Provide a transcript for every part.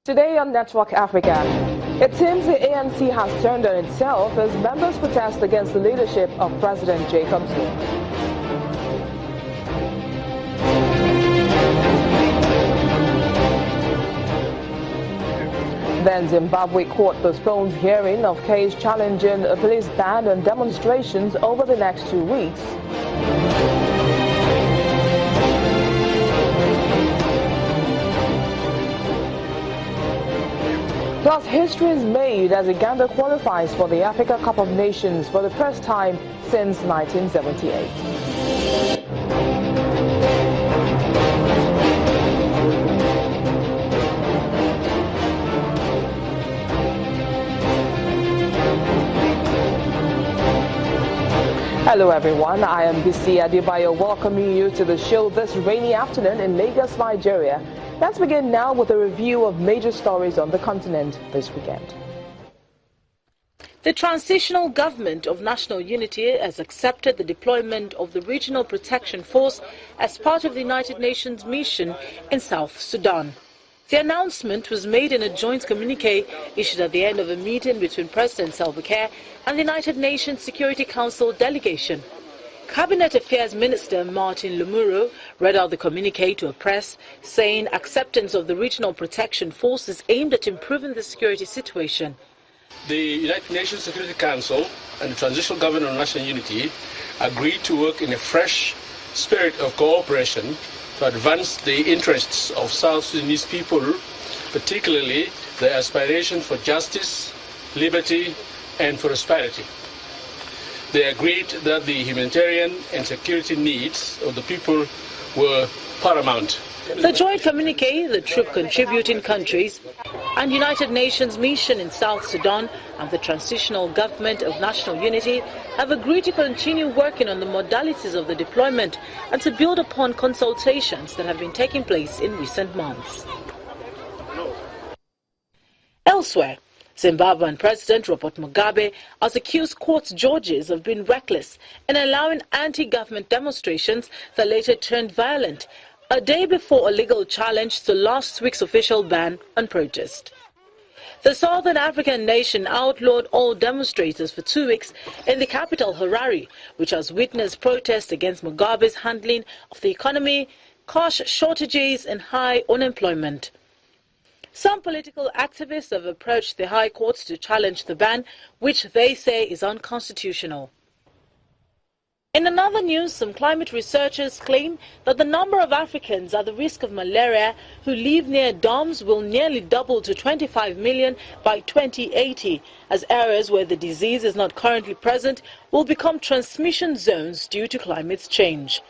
Today on Network Africa, it seems the ANC has turned on itself as members protest against the leadership of President Jacob Zuma. Then Zimbabwe court postpones hearing of case challenging a police ban on demonstrations over the next 2 weeks. Plus, history is made as Uganda qualifies for the Africa Cup of Nations for the first time since 1978. Hello everyone, I am Bisi Adebayo welcoming you to the show this rainy afternoon in Lagos, Nigeria. Let's begin now with a review of major stories on the continent this weekend. The Transitional Government of National Unity has accepted the deployment of the Regional Protection Force as part of the United Nations mission in South Sudan. The announcement was made in a joint communique issued at the end of a meeting between President Salva Kiir and the United Nations Security Council delegation. Cabinet Affairs Minister Martin Lemuro read out the communique to a press, saying acceptance of the Regional Protection Force is aimed at improving the security situation. The United Nations Security Council and the Transitional Government of National Unity agreed to work in a fresh spirit of cooperation to advance the interests of South Sudanese people, particularly their aspiration for justice, liberty, and prosperity. They agreed that the humanitarian and security needs of the people were paramount. The joint communique, the troop contributing countries, and United Nations mission in South Sudan and the Transitional Government of National Unity have agreed to continue working on the modalities of the deployment and to build upon consultations that have been taking place in recent months. Elsewhere, Zimbabwean President Robert Mugabe has accused court judges of being reckless in allowing anti-government demonstrations that later turned violent, a day before a legal challenge to last week's official ban on protest. The Southern African nation outlawed all demonstrators for 2 weeks in the capital Harare, which has witnessed protests against Mugabe's handling of the economy, cash shortages and high unemployment. Some political activists have approached the High Court to challenge the ban, which they say is unconstitutional. In another news, some climate researchers claim that the number of Africans at the risk of malaria who live near dams will nearly double to 25 million by 2080, as areas where the disease is not currently present will become transmission zones due to climate change.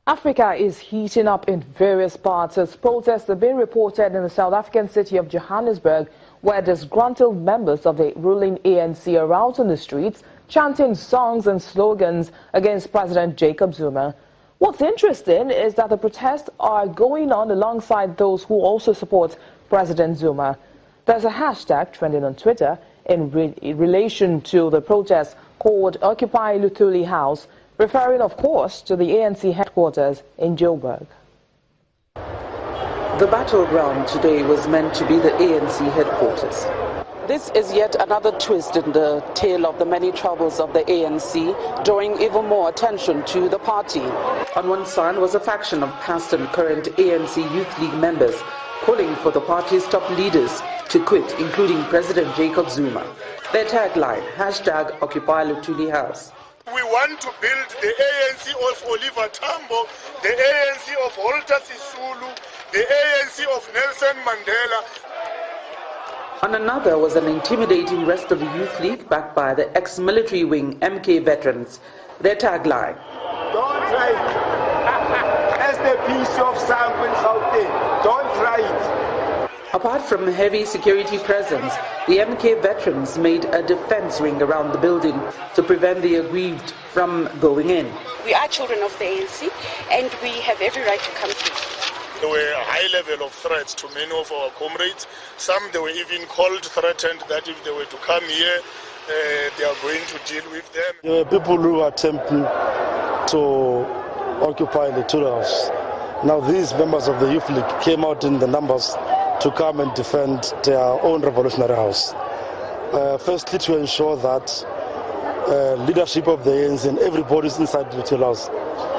Africa is heating up in various parts as protests have been reported in the South African city of Johannesburg, where disgruntled members of the ruling ANC are out on the streets chanting songs and slogans against President Jacob Zuma. What's interesting is that the protests are going on alongside those who also support President Zuma. There's a hashtag trending on Twitter in relation to the protest called Occupy Luthuli House, referring, of course, to the ANC headquarters in Joburg. The battleground today was meant to be the ANC headquarters. This is yet another twist in the tale of the many troubles of the ANC, drawing even more attention to the party. On one side was a faction of past and current ANC Youth League members calling for the party's top leaders to quit, including President Jacob Zuma. Their tagline, hashtag Occupy Luthuli House. We want to build the ANC of Oliver Tambo, the ANC of Walter Sisulu, the ANC of Nelson Mandela. On another was an intimidating rest of the Youth League backed by the ex-military wing MK veterans. Their tagline, Don't try it. As the piece of sample out there. Don't try it. Apart from heavy security presence, the MK veterans made a defense ring around the building to prevent the aggrieved from going in. We are children of the ANC and we have every right to come here. There were a high level of threats to many of our comrades. Some they were even called, threatened that if they were to come here, they are going to deal with them. There were people who were attempting to occupy the Luthuli House. Now these members of the Youth League came out in the numbers to come and defend their own revolutionary house. Firstly, to ensure that leadership of the ANC and everybody inside the Hotel House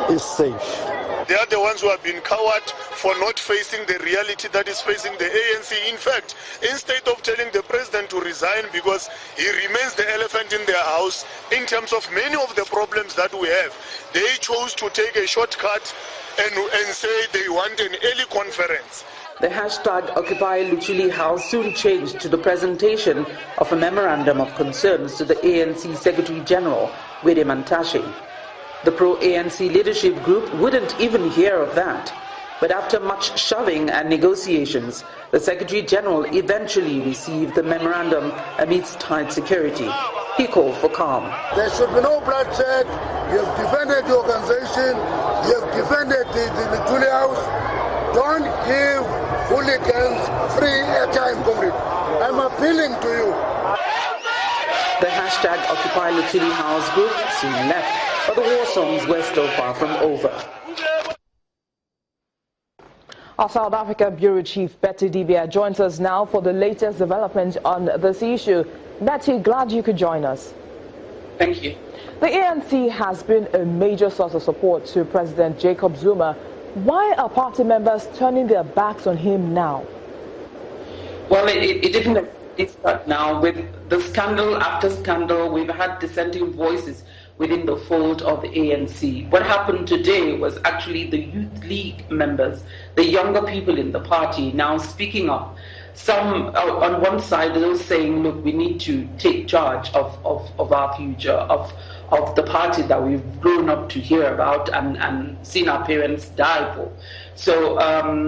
is safe. They are the ones who have been coward for not facing the reality that is facing the ANC. In fact, instead of telling the president to resign because he remains the elephant in their house in terms of many of the problems that we have, they chose to take a shortcut and say they want an early conference. The hashtag Occupy Luchuli House soon changed to the presentation of a memorandum of concerns to the ANC Secretary General, Willem Mantashe. The pro-ANC leadership group wouldn't even hear of that. But after much shoving and negotiations, the Secretary General eventually received the memorandum amidst tight security. He called for calm. There should be no bloodshed. You have defended the organization. You have defended the Luchuli House. Don't give hooligans free airtime, comrade. I'm appealing to you. The hashtag Occupy Luchuli House group soon left, but the war songs were still far from over. Our South Africa Bureau Chief Betty Dibia joins us now for the latest development on this issue. Betty, glad you could join us. Thank you. The ANC has been a major source of support to President Jacob Zuma. Why are party members turning their backs on him now? Well, it didn't start now. With the scandal after scandal, we've had dissenting voices within the fold of the ANC. What happened today was actually the Youth League members, the younger people in the party, now speaking up. Some on one side, those saying, look, we need to take charge of our future, of the party that we've grown up to hear about and seen our parents die for. So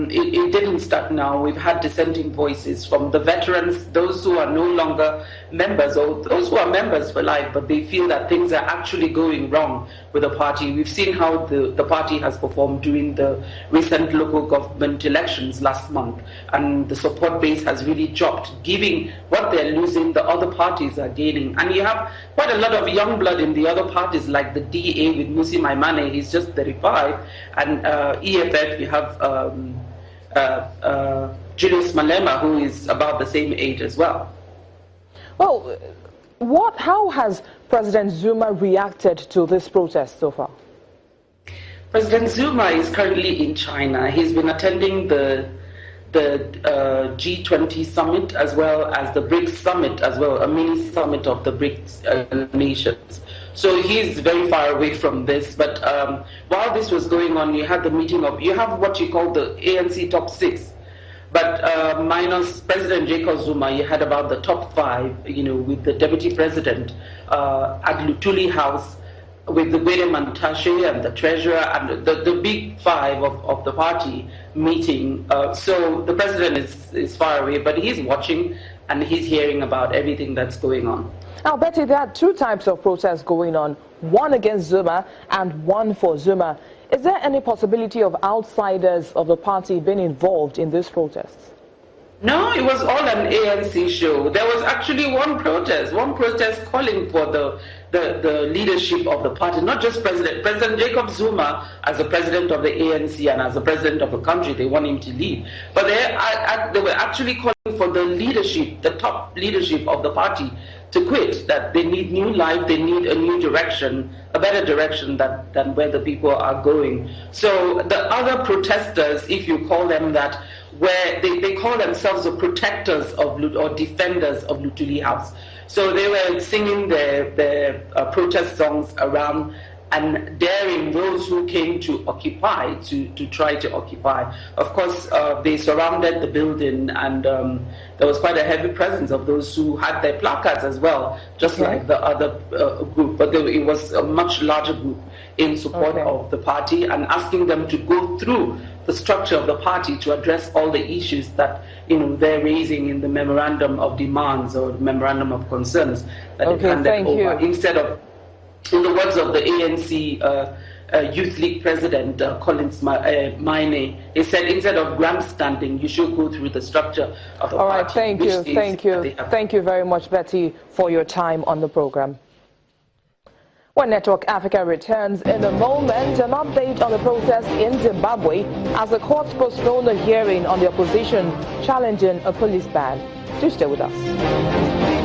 it didn't start now. We've had dissenting voices from the veterans, those who are no longer members, or those who are members for life, but they feel that things are actually going wrong with the party. We've seen how the party has performed during the recent local government elections last month, and the support base has really dropped, giving what they're losing, the other parties are gaining. And you have quite a lot of young blood in the other parties, like the DA with Musi Maimane, he's just 35, and EFF, you have Julius Malema, who is about the same age as well. Well, how has President Zuma reacted to this protest so far? President Zuma is currently in China. He's been attending the G20 summit as well as the BRICS summit as well, a mini summit of the BRICS nations. So he's very far away from this. But while this was going on, you had you have what you call the ANC top 6. But minus President Jacob Zuma, you had about the top 5, with the deputy president at Luchuli House, with the Willem Mantashe and the treasurer and the big 5 of the party meeting. So the president is far away, but he's watching and he's hearing about everything that's going on. Now, Betty, there are 2 types of protests going on, one against Zuma and one for Zuma. Is there any possibility of outsiders of the party being involved in this protest? No, it was all an ANC show. There was actually one protest calling for the leadership of the party, not just President Jacob Zuma as the president of the ANC and as the president of the country. They want him to leave. But they were actually calling for the leadership, the top leadership of the party to quit, that they need new life, they need a new direction, a better direction than where the people are going. So the other protesters, if you call them that, where they call themselves the protectors of or defenders of Luchuli House. So they were singing their protest songs around and daring those who came to occupy to try to occupy. Of course, they surrounded the building, and there was quite a heavy presence of those who had their placards as well, just like the other group. But it was a much larger group in support of the party and asking them to go through the structure of the party to address all the issues that they're raising in the memorandum of demands or the memorandum of concerns that they handed over. Instead of, in the words of the ANC Youth League President Collins Maine, he said, instead of grandstanding, you should go through the structure of the party. All right, thank you very much, Betty, for your time on the program. When Network Africa returns in a moment, an update on the protest in Zimbabwe as the courts postpone a hearing on the opposition challenging a police ban. Do stay with us.